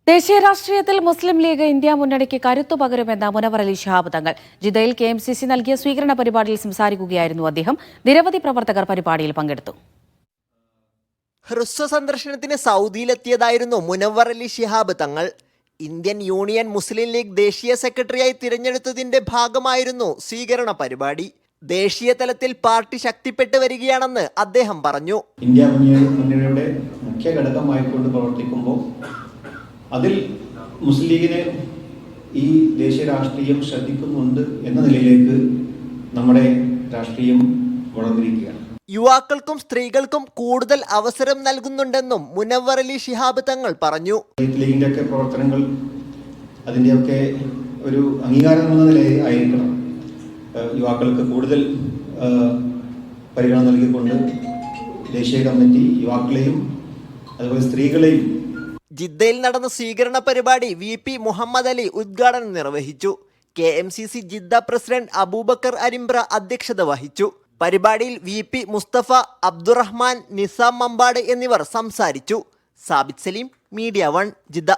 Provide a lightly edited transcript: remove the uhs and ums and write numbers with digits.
ദേശീയ രാഷ്ട്രീയത്തിൽ മുസ്ലിം league India മുന്നണിക്ക് കരുത്തു പകരുമെന്ന മുനവർ അലി ശിഹാബ് തങ്ങൾ ജിദ്ദയിൽ KMCC നൽകിയ സ്വീകരണ പരിപാടിയിൽ സംസാരിക്കുകയായിരുന്നു അദ്ദേഹം. നിരവധി പ്രവർത്തകർ പരിപാടിയിൽ പങ്കെടുത്തു. ഹ്രസ്വ സന്ദർശനത്തിന് സൗദിയിലെത്തിയതായിരുന്നു മുനവർ അലി ശിഹാബ് തങ്ങൾ. ഇന്ത്യൻ യൂണിയൻ മുസ്ലിം ലീഗ് ദേശീയ സെക്രട്ടറിയായി തിരഞ്ഞെടുത്തതിന്റെ ഭാഗമായിരുന്നു സ്വീകരണ പരിപാടി. ദേശീയ തലത്തിൽ പാർട്ടി ശക്തിപ്പെട്ടു വരികയാണെന്ന് അദ്ദേഹം പറഞ്ഞു. ഇന്ത്യ മുന്നണിയുടെ മുഖ്യ ഘടകമായിക്കൊണ്ട് പ്രവർത്തിക്കുമ്പോൾ അതിൽ മുസ്ലിം ലീഗിനെ ഈ ദേശീയ രാഷ്ട്രീയം ശ്രദ്ധിക്കുന്നുണ്ട് എന്ന നിലയിലേക്ക് നമ്മുടെ രാഷ്ട്രീയം വളർന്നിരിക്കുകയാണ്. യുവാക്കൾക്കും സ്ത്രീകൾക്കും കൂടുതൽ അവസരം നൽകുന്നുണ്ടെന്നും മുനവർ അലി ശിഹാബ് തങ്ങൾ പറഞ്ഞു. ലീഗിന്റെ ഒക്കെ പ്രവർത്തനങ്ങൾ അതിൻ്റെയൊക്കെ ഒരു അംഗീകാരം എന്ന നിലയിൽ ആയിരിക്കണം. യുവാക്കൾക്ക് കൂടുതൽ പരിഗണന നൽകിക്കൊണ്ട് ദേശീയ കമ്മിറ്റി യുവാക്കളെയും അതുപോലെ സ്ത്രീകളെയും. ജിദ്ദയിൽ നടന്ന സ്വീകരണ പരിപാടി VP മുഹമ്മദ് അലി ഉദ്ഘാടനം നിർവഹിച്ചു. KMCC Jeddah president Abubakar Arimbra അധ്യക്ഷത വഹിച്ചു. പരിപാടിയിൽ VP മുസ്തഫ, അബ്ദുറഹ്മാൻ, നിസാം മമ്പാട് എന്നിവർ സംസാരിച്ചു. Sabith Saleem, media 1, Jeddah.